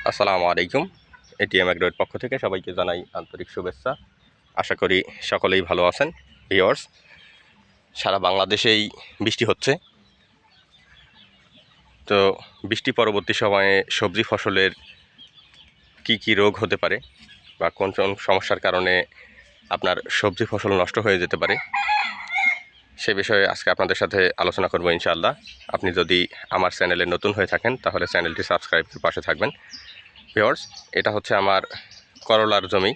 আসসালামু আলাইকুম। এটিএম এগ্রোর পক্ষ থেকে সবাইকে জানাই আন্তরিক শুভেচ্ছা। আশা করি সকলেই ভালো আছেন। ভিউয়ার্স, সারা বাংলাদেশেই বৃষ্টি হচ্ছে। তো বৃষ্টি পরবর্তী সময়ে সবজি ফসলের কি রোগ হতে পারে বা কোন কোন সমস্যার কারণে আপনার সবজি ফসল নষ্ট হয়ে যেতে পারে, সে বিষয়ে আজকে আপনাদের সাথে আলোচনা করব ইনশাআল্লাহ। আপনি যদি আমার চ্যানেলে নতুন হয়ে থাকেন তাহলে চ্যানেলটি সাবস্ক্রাইব করে পাশে থাকবেন। ভিউয়ার্স, এটা হচ্ছে আমার করলার জমি।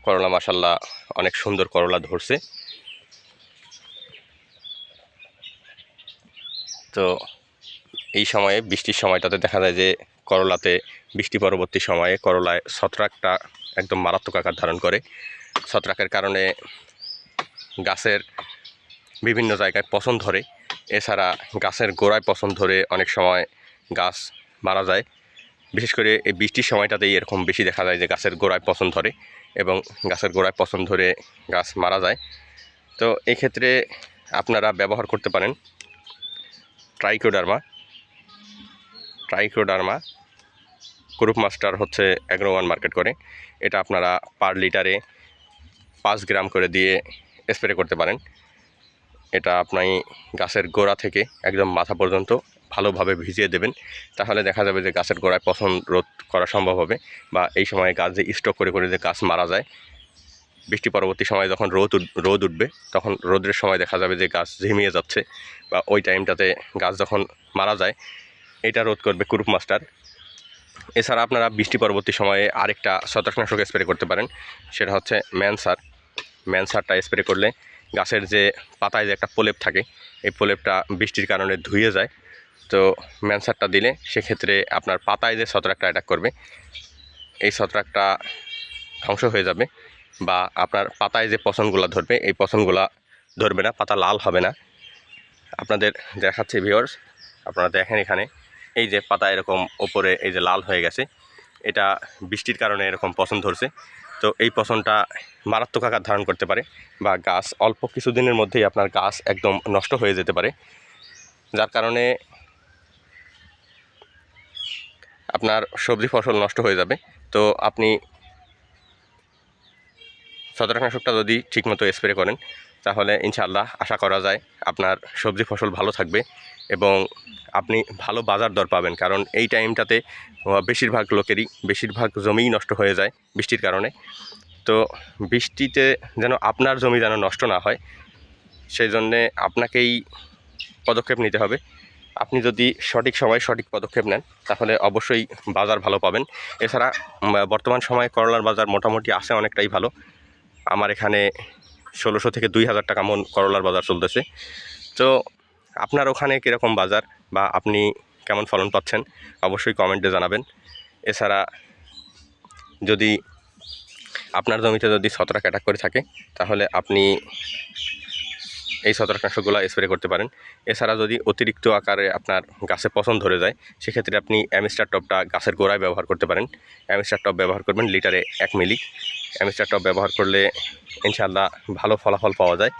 করলা মাশাআল্লাহ অনেক সুন্দর করলা ধরছে। তো এই সময়ে বৃষ্টির সময়টাতে দেখা যায় যে করলাতে বৃষ্টি পরবর্তী সময়ে করলায় ছত্রাকটা একদম মারাত্মক আকার ধারণ করে। ছত্রাকের কারণে গাছের বিভিন্ন জায়গায় পচন ধরে। এছাড়া গাছের গোড়ায় পচন ধরে অনেক সময় গাছ মারা যায়। বিশেষ করে এই বৃষ্টির সময়টাতেই এরকম বেশি দেখা যায় যে গাছের গোড়ায় পচন ধরে এবং গাছের গোড়ায় পচন ধরে গাছ মারা যায়। তো এক্ষেত্রে আপনারা ব্যবহার করতে পারেন ট্রাইকোডার্মা গ্রুপ মাস্টার হচ্ছে অ্যাগ্রো ওয়ান মার্কেট করে। এটা আপনারা পার লিটারে 5 গ্রাম করে দিয়ে স্প্রে করতে পারেন। এটা আপনি গাছের গোড়া থেকে একদম মাথা পর্যন্ত ভালোভাবে ভিজিয়ে দেবেন। তাহলে দেখা যাবে যে গাছের গোড়ায় পচন রোধ করা সম্ভব হবে। বা এই সময়ে গাছ যে স্টক করে যে গাছ মারা যায়, বৃষ্টি পরবর্তী সময়ে যখন রোদ উঠবে তখন রোদের সময় দেখা যাবে যে গাছ ঝিমিয়ে যাচ্ছে, বা ওই টাইমটাতে গাছ যখন মারা যায়, এটা রোধ করবে গ্রুপ মাস্টার। এছাড়া আপনারা বৃষ্টি পরবর্তী সময়ে আরেকটা ছত্রাকনাশক স্প্রে করতে পারেন, সেটা হচ্ছে ম্যানসারটা স্প্রে করলে গাছের যে পাতায় যে একটা প্রলেপ থাকে, এই প্রলেপটা বৃষ্টির কারণে ধুয়ে যায়। তো ম্যানসারটা দিলে সেক্ষেত্রে আপনার পাতায় যে ছত্রাকটা অ্যাটাক করবে, এই ছত্রাকটা ধ্বংস হয়ে যাবে। বা আপনার পাতায় যে পচনগুলা ধরবে, এই পচনগুলা ধরবে না, পাতা লাল হবে না। আপনাদের দেখাচ্ছি ভিউয়ার্স, আপনারা দেখেন এখানে এই যে পাতা এরকম ওপরে এই যে লাল হয়ে গেছে, এটা বৃষ্টির কারণে এরকম পচন ধরছে। তো এই পচনটা মারাত্মক আকার ধারণ করতে পারে, বা গাছ অল্প কিছুদিনের মধ্যেই আপনার গাছ একদম নষ্ট হয়ে যেতে পারে, যার কারণে আপনার সবজি ফসল নষ্ট হয়ে যাবে। তো আপনি ছত্রাকনাশকটা যদি ঠিকমতো স্প্রে করেন তাহলে ইনশাআল্লাহ আশা করা যায় আপনার সবজি ফসল ভালো থাকবে এবং আপনি ভালো বাজার দর পাবেন। কারণ এই টাইমটাতে বেশিরভাগ জমিই নষ্ট হয়ে যায় বৃষ্টির কারণে। তো বৃষ্টিতে যেন আপনার জমি যেন নষ্ট না হয়, সেই জন্যে আপনাকেই পদক্ষেপ নিতে হবে। আপনি যদি সঠিক সময়ে সঠিক পদক্ষেপ নেন তাহলে অবশ্যই বাজার ভালো পাবেন। এছাড়া বর্তমান সময়ে করলার বাজার মোটামুটি আছে অনেকটাই ভালো। আমার এখানে ১৬০০ থেকে ২০০০ টাকা মন করলার বাজার চলতেছে। তো আপনার ওখানে কীরকম বাজার, বা আপনি কেমন ফলন পাচ্ছেন অবশ্যই কমেন্টে জানাবেন। এছাড়া যদি আপনার জমিতে যদি ছত্রাক অ্যাটাক করে থাকে তাহলে আপনি এই ছত্রাকনাশকগুলো স্প্রে করতে পারেন। এছাড়া যদি অতিরিক্ত আকারে আপনার গাছে পচন ধরে যায়, সেক্ষেত্রে আপনি অ্যামিস্টার টপটা গাছের গোড়ায় ব্যবহার করতে পারেন। অ্যামিস্টার টপ ব্যবহার করবেন লিটারে 1 মিলি। অ্যামিস্টার টপ ব্যবহার করলে ইনশাআল্লাহ ভালো ফলাফল পাওয়া যায়।